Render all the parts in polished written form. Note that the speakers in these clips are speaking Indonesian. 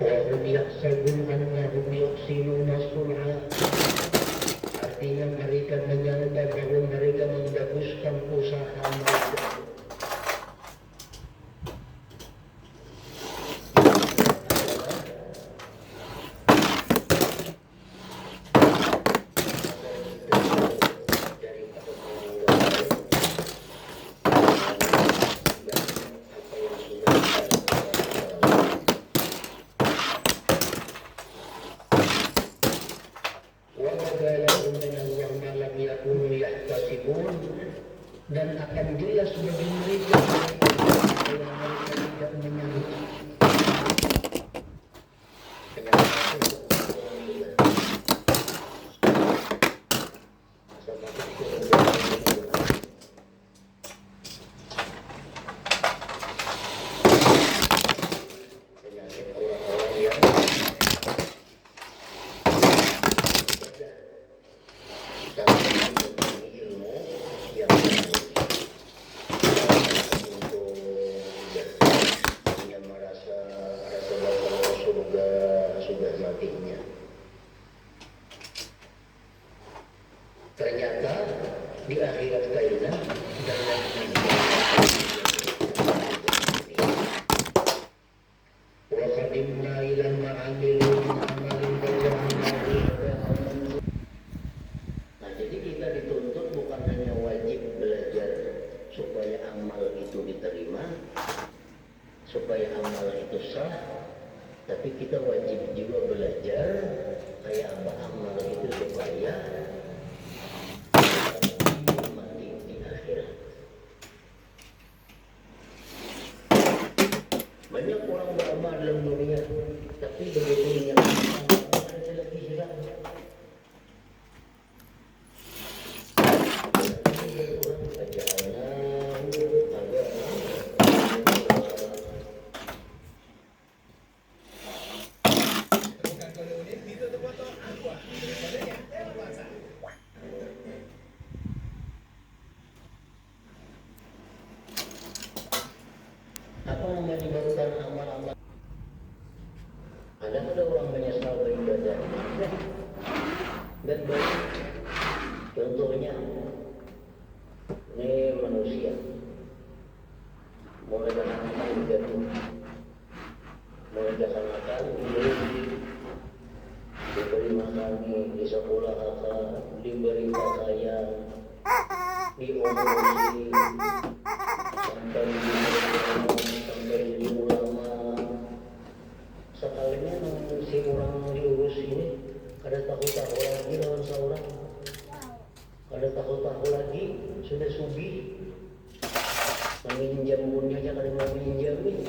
wahum yahsabun annahum yuhsinuna sun'a. Artinya mereka menyangka bahwa mereka membaguskan usaha mereka. Dan akan jelas bagi mereka yang mereka tidak menyangka. Ternyata di akhirat kainah dan wa qadimna ila ma amilu min amalin faj'alnahu. Nah, jadi kita dituntut bukan hanya wajib belajar supaya amal itu diterima, supaya amal itu sah, tapi kita wajib juga belajar kayak apa amal itu supaya banyak orang beramal dalam dunia, tapi begitu menyatakan ada lagi hilang. Orang bacaannya agak apa menyebabkan amal-amal. Ada orang menyesal beribadah dan baik. Contohnya ini manusia melaksanakan ibadah, melaksanakan diberi makan di sekolah akal, diberi pakaian, diurusi sampai di ulama. Sekalinya si orang diurus ini kada tahu-tahu lagi lawan seorang, kada tahu-tahu lagi sudah subi meminjam punya aja kada mau minjam ini.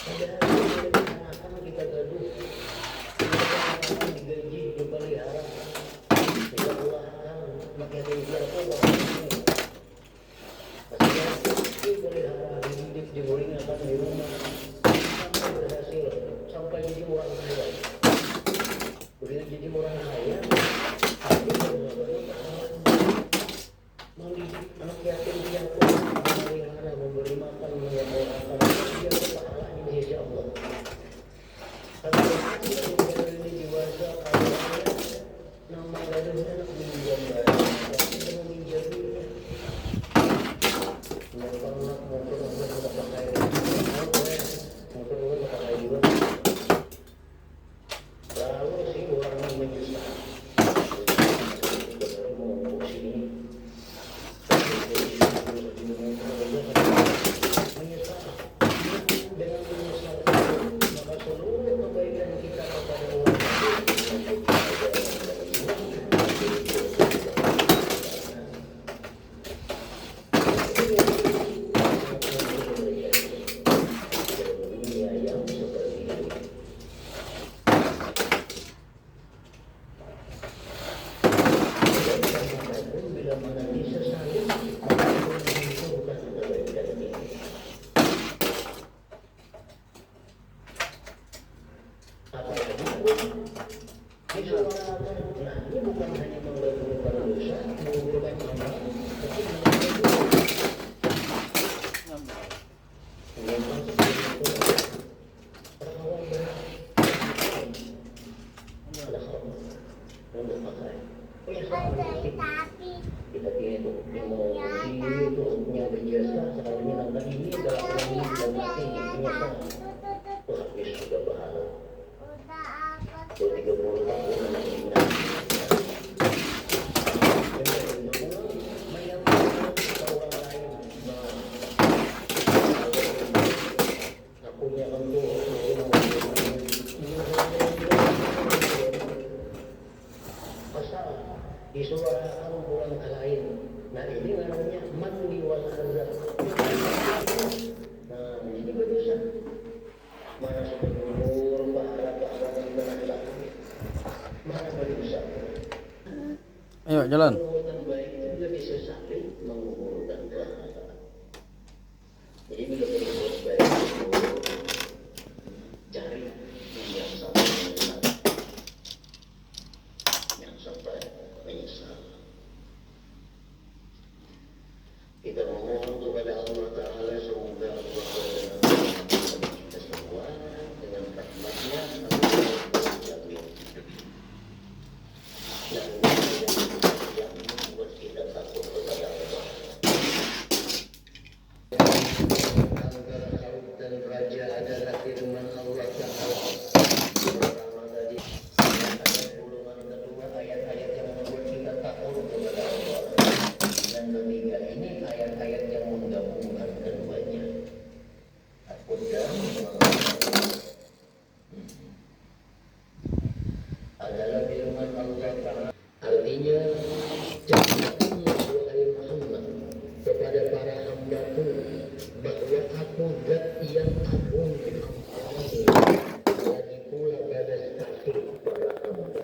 Ada anak kita gaduh, kita digaji, dipelihara, disekolahkan, pakai tinggal apa? Dipelihara, dididik, diberingatkan di rumah, sampai berhasil, sampai jadi orang kaya. Begitu jadi orang kaya, mendidik anak yatim piatu, memelihara, memberi makan, menyekolahkan, dia berpahalanya di sisi Allah. Tapi kalau ini dewasa, nama gaduhnya anak minjam barang, tapi dia meminjam duitnya. Motor sudah pakai, motor sudah pakai juga. Lalu si orang menyesal. menyenangkan ini adalah orang ini sudah mati ternyata habis sudah pahala 30 tahun lagi disuarakan orang lain. Nah ini namanya mandi wal azab. Nah ini berdosa. Mana sebenarnya bahara yang benar. Mana berdosa. Ayo jalan. Perbuatan baik itu juga disesali mengumpulkan pahala. Jadi bila berbuat baik itu cari yang sampai menyesal. Kita memohon kepada Allah Ta'ala semoga Allah kita semua dengan rahmatnya dan yang membuat kita takut kepada Allah. Antara Khalid dan Raja adalah firman Allah Ta'ala. Pertama tadi golongan kedua ayat-ayat yang membuat kita takut kepada Allah. Dan ketiga ini ayat-ayat yang menggabungkan keduanya. Takut dan adalah firman Allah Ta'ala. Artinya janganlah wahai Muhammad kepada para hamba-Ku bahwa Aku zat yang agung lagi pula balas kasih para hamba.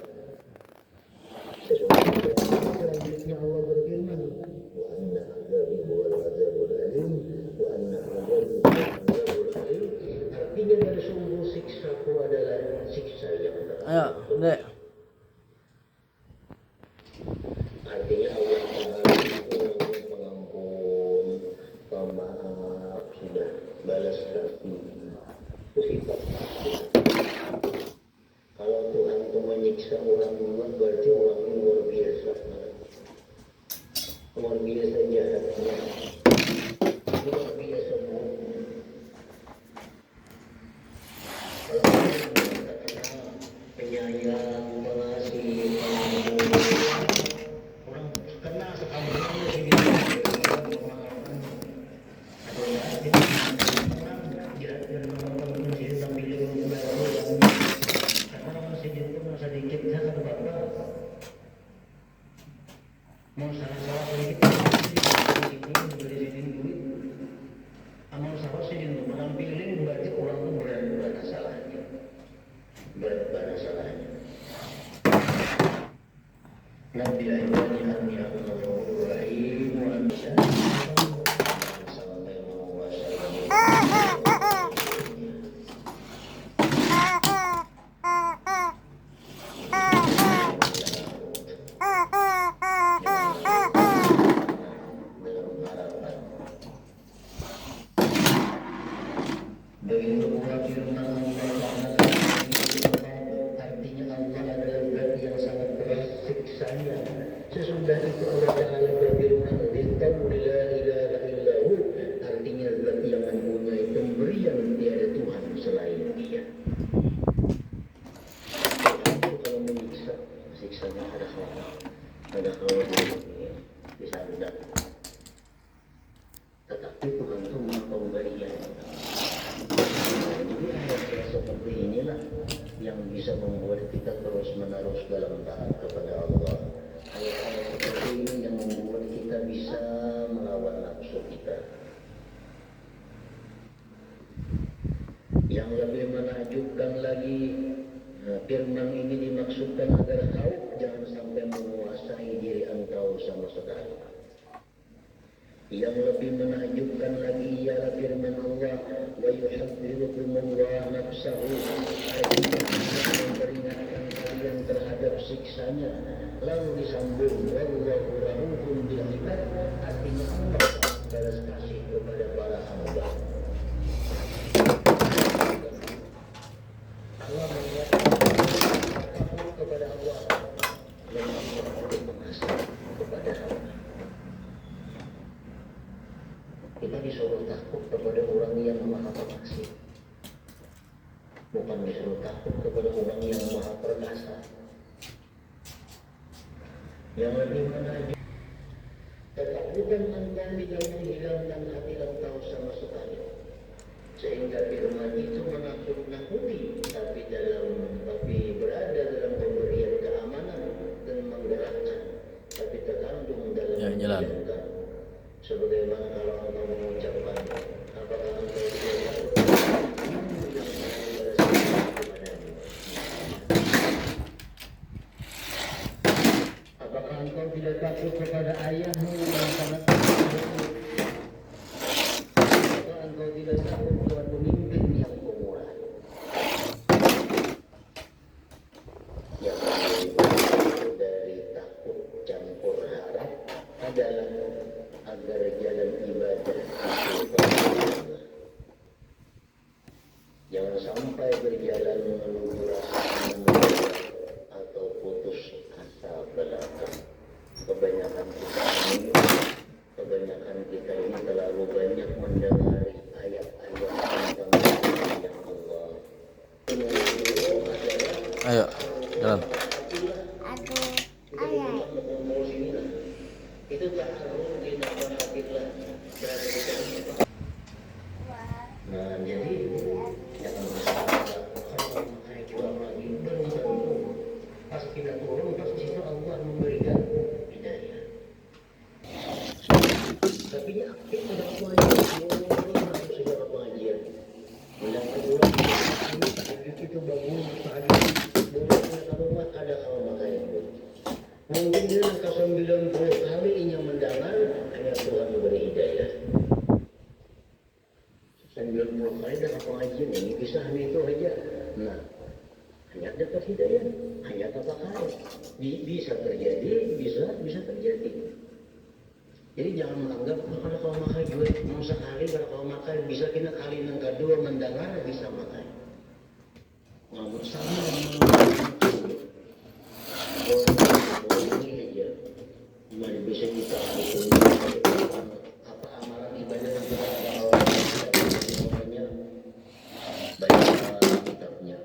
Selanjutnya Allah berfirman, wa anna azabi huwal azabul alim, wa anna azabi huwal azabul alim. Artinya dari sungguh siksaku adalah siksa yang berat. Ayo, Dek. Artinya Allah Ta'ala itu pengampun, pemaaf, sudah balas kasih. Itu sifat. Kalau Tuhan itu menyiksa orang duluan berarti orang ini luar biasa. Luar biasa jahatnya. Luar biasa buruk. Kalau orang kita kenal penyayang, pengasih, orang kenal sekampungannya sendiri. Sedikit saya kata bapak mau salah sedikit beli duit amal salah sedikit orang pilih berarti orang itu berat salahnya berat salahnya. Nabi Ibrahim Ar-Rahim wa artinya Allah adalah zat yang sangat keras siksanya. Sesudah itu Allah Ta'ala berfirman Intahu la ilaha illahu, artinya zat yang mempunyai pemberian tiada Tuhan selain Dia. Itu kalau menyiksa, siksanya ada khawat bisa rendah. Tetapi Tuhan itu maha pemberian. Jadi ayat seperti inilah yang bisa membuat kita terus menerus dalam taat kepada Allah. Ayat-ayat seperti ini yang membuat kita bisa melawan nafsu kita. Yang lebih menakjubkan lagi, firman ini dimaksudkan agar kau jangan sampai menguasai diri engkau sama sekali. Yang lebih menakjubkan lagi ialah firman Allah, wa yuhadzirkumullah nafsahu, artinya memperingatkan kalian terhadap siksanya. Lalu disambung wallahu rahufun bil ibad, artinya Allah balas kasih kepada para hamba. Allah mengingatkan takut kepada Allah dan Allah mengasih kepada hamba. Kita disuruh takut kepada orang yang maha pengasih, bukan disuruh takut kepada orang yang maha perkasa. Yang lebih mana ketakutan engkau tidak menghilangkan hati engkau sama sekali, sehingga firman itu menakut-nakuti, tapi berada dalam pemberian keamanan dan menggerakkan, tapi terkandung dalam menjalankan. Sebagaimana kalau engkau mengucapkan, apakah engkau tidak takut apakah engkau tidak takut kepada ayahmu yang sangat apakah engkau tidak takut kepada pemimpin yang pemurah yang dari takut campur harap adalah agar jalan ibadah itu berjalan. Jangan sampai berjalan menuju rasa menolak atau putus asa belaka. Kebanyakan kita ini terlalu banyak mendengar ayat-ayat tentang yang Allah. Ayo, jalan. Itu tak harus dinamakanlah. Nah, jadi jangan pas kita turun pas situ Allah memberikan hidayah. Tapi ya kita tidak pengajian, sudah pengajian. Mendapat ulang itu bagus, boleh kalau ada kalau makanya. Mungkin dia angka 90 kali yang mendengar hanya Tuhan memberi hidayah. 90 kali dalam pengajian ini bisa hanya itu aja. Nah, hanya dapat hidayah, hanya dapat kali. Bisa terjadi, bisa terjadi. Jadi jangan menganggap kalau kau makan juga mau sekali, kalau kau makan bisa kena kali yang kedua mendengar bisa makan. Nggak sama ini aja. Gimana bisa kita apa amalan ibadah yang kita namanya baca kitabnya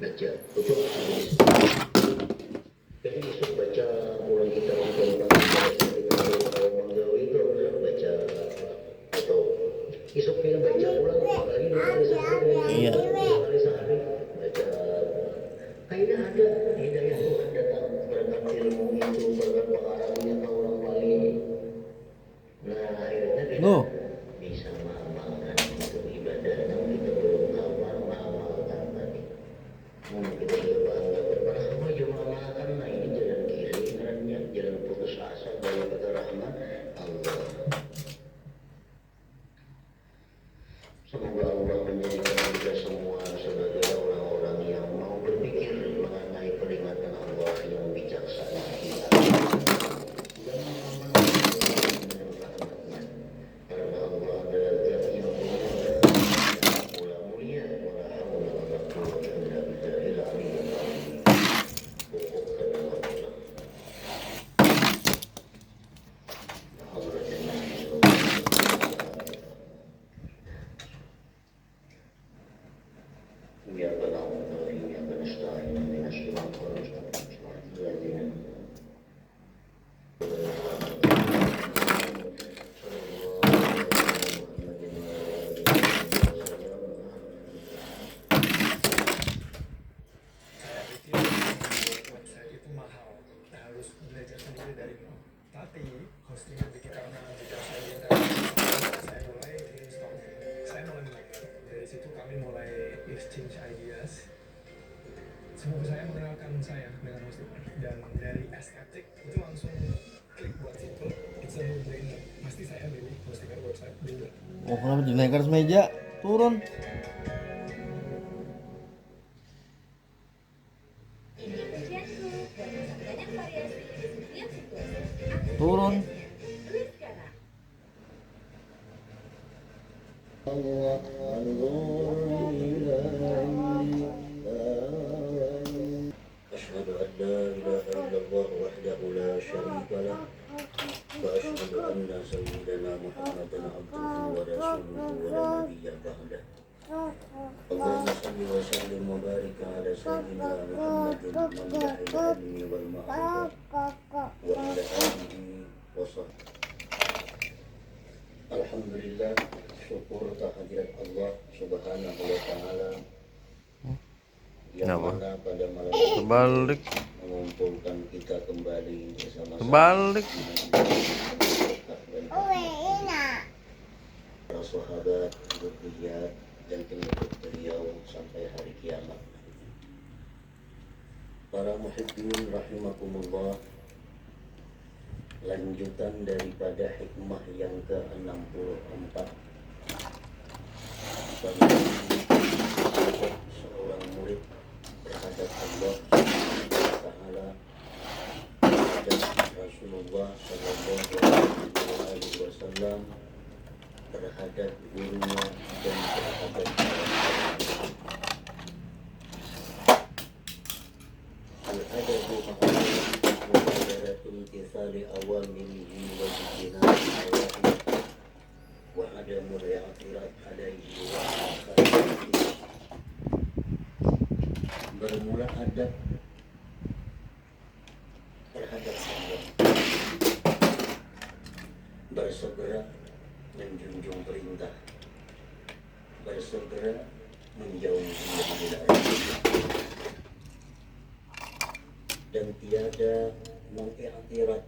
baca betul. Jadi besok baca mulai kita tentang kalau menggawe itu baca atau besok kita baca ulang kali 2 kali sehari baca kayaknya ada hidayah Tuhan datang berkat ilmu itu berkat pengarangnya ke orang wali. Nah akhirnya kita bisa mengamalkan itu ibadah yang kita belum mengamalkan tadi. Kita juga bangga berapa juga mengamalkan. Nah ini jalan kiri sebenarnya jalan putus asa dari kata rahmat Allah. Semoga Allah menjadikan kita semua sebagai orang-orang yang mau berpikir mengenai peringatan Allah yang bijaksana kita dan mengamalkan dengan rahmatnya, karena Allah adalah Zat yang mulia wala haula wala quwwata illa billahil aliyyil azim. Pokokkan Allah إياك نعبد وإياك نستعين اهدنا الصراط المستقيم صراط الذين website itu mahal, harus belajar sendiri dari nol. Tapi hostingan di kita jika saya mulai install, saya mulai belajar. Dari situ kami mulai exchange ideas. Semoga saya mengenalkan saya dengan hostingan, dan dari estetik itu langsung klik buat situ. It's a no-brainer. Pasti saya milih hostingan website dulu. Oh, kenapa dinaikkan semeja? Turun. Turun. Allah أشهد أن لا إله إلا الله وحده لا شريك له وأشهد أن سيدنا محمدا عبده ورسوله ولا نبي بعده. اللهم صل وسلم وبارك على سيدنا محمد منبع العلم والمعرفة وعلى آله وصحبه. Alhamdulillah, syukur kehadirat Allah Subhanahu wa Ta'ala yang mana pada malam ini mengumpulkan kita kembali bersama-sama para sahabat, zuriyat dan pengikut beliau sampai hari kiamat. Para muhibbin rahimakumullah, lanjutan daripada hikmah yang ke-64 seorang murid terhadap Allah Ta'ala, terhadap Rasulullah SAW, terhadap gurunya dan terhadap al-adabu imtithali awamirihi wa ijtinabi nawahihi wa adamu al-i'tirad alaihi wa akhiratih. Bermula adab terhadap Allah, bersegera menjunjung perintah, bersegera menjauhi yang dilarang, dan tiada mengiktirat,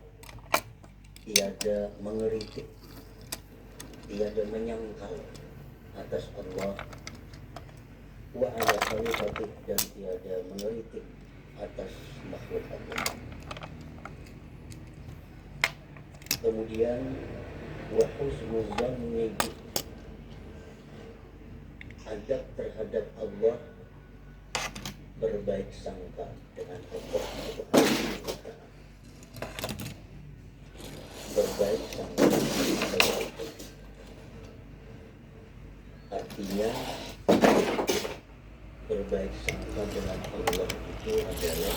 tiada mengeritik, tiada menyangkal atas Allah wa ala khalifati, dan tiada mengeritik atas makhluk Allah. Kemudian wa husnul zanni, adab terhadap Allah, berbaik sangka dengan Allah Subhanahu wa Ta'ala. Berbaik sangka dengan Allah artinya berbaik sangka dengan Allah itu adalah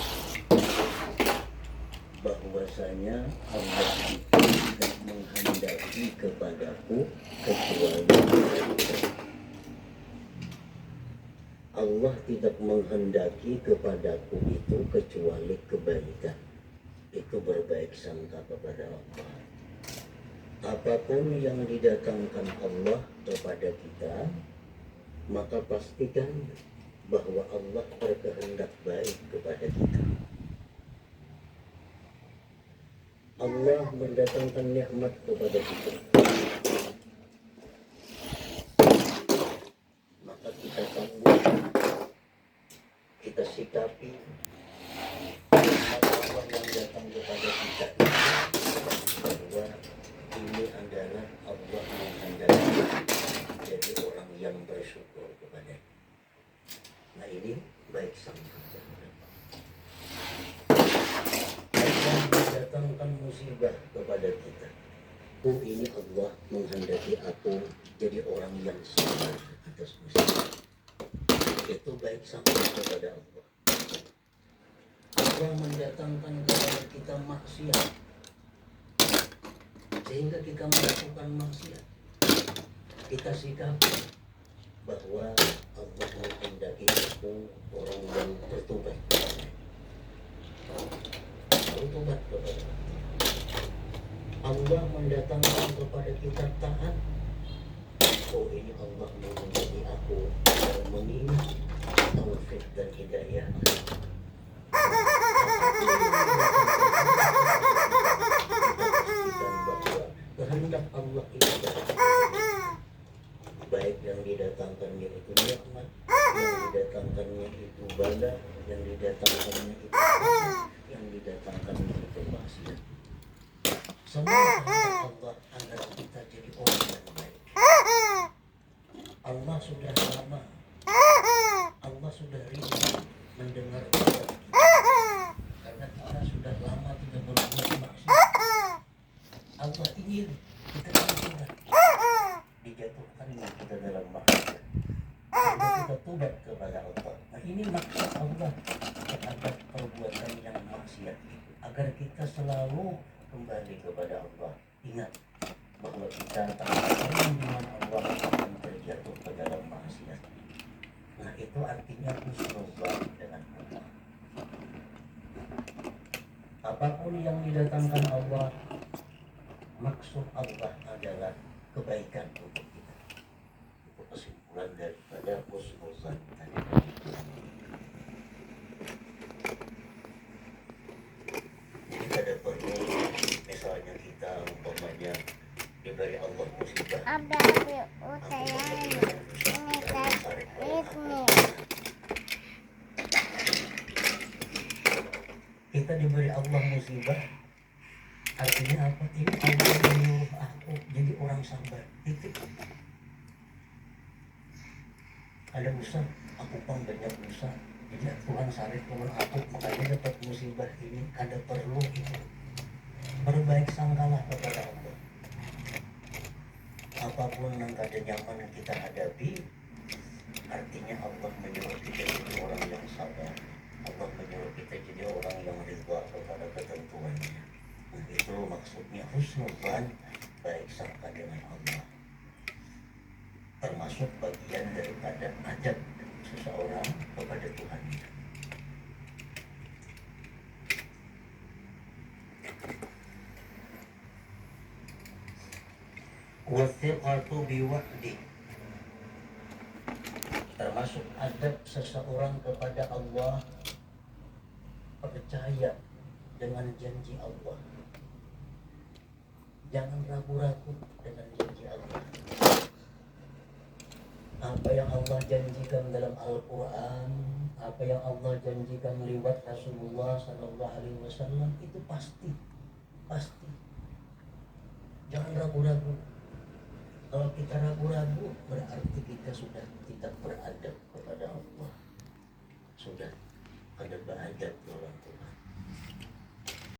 bahwasanya Allah itu tidak menghendaki kepadaku kecuali kebaikan. Allah tidak menghendaki kepadaku itu kecuali kebaikan. Itu berbaik sangka kepada Allah. Apapun yang didatangkan Allah kepada kita, maka pastikan bahwa Allah berkehendak baik kepada kita. Allah mendatangkan nikmat kepada kita, maka kita tanggung, kita sikapi apa yang datang kepada kita bahwa ini adalah Allah menghendaki, jadi orang yang bersyukur kepada. Nah, ini baik sangka. Allah mendatangkan musibah kepada kita. Oh, ini Allah menghendaki aku jadi orang yang sabar atas musibah. Itu baik sangka kepada Allah. Allah mendatangkan kepada kita maksiat sehingga kita melakukan maksiat. Kita sikapi bahwa Allah menghendaki aku orang yang bertobat. Bertobat kepada Allah mendatangkan kepada kita taat. Oh, ini Allah menghendaki aku mengingat taufik dan hidayah. Kehendak Allah itu baik yang didatangkannya itu nikmat, yang didatangkannya itu bala, yang didatangkannya itu yang didatangkannya itu maksiat. Semua kehendak Allah agar kita jadi orang yang baik. Allah sudah lama, Allah sudah rindu mendengar kita, karena kita sudah lama tidak berbuat maksiat. Allah ingin kita bertobat, dijatuhkannya kita dalam maksiat, sehingga kita tobat kepada Allah. Nah, ini maksud Allah terhadap perbuatan yang maksiat itu, agar kita selalu kembali kepada Allah. ingat bahwa kita terkadang dengan Allah akan terjatuh ke dalam maksiat. Nah itu artinya husnuzan dengan Allah. Apapun yang didatangkan Allah, maksud Allah adalah kebaikan untuk kita. Itu kesimpulan daripada husnuzan tadi. Jadi kada perlu misalnya kita umpamanya diberi Allah musibah. Kita diberi Allah musibah, artinya apa? Ini Allah menyuruh aku jadi orang sabar. Itu ada usaha, aku pun banyak usaha. Jadi Tuhan sarif turun aku, makanya dapat musibah ini. Ada perlu itu berbaik sangkalah kepada Allah. Apapun yang kada nyaman kita hadapi, artinya Allah menyuruh kita jadi orang yang sabar. Allah menyuruh kita jadi orang yang ridha kepada ketentuannya. Nah, itu maksudnya husnuzan, baik sangka dengan Allah. Termasuk bagian daripada adab seseorang kepada Tuhannya. Wathiqatu biwa'di, termasuk adab seseorang kepada Allah, percaya dengan janji Allah. Jangan ragu-ragu dengan janji Allah. Apa yang Allah janjikan dalam Al-Quran, apa yang Allah janjikan lewat Rasulullah SAW, itu pasti. Jangan ragu-ragu. Kalau kita ragu-ragu, berarti kita sudah tidak beradab kepada Allah. Sudah ada beradab dalam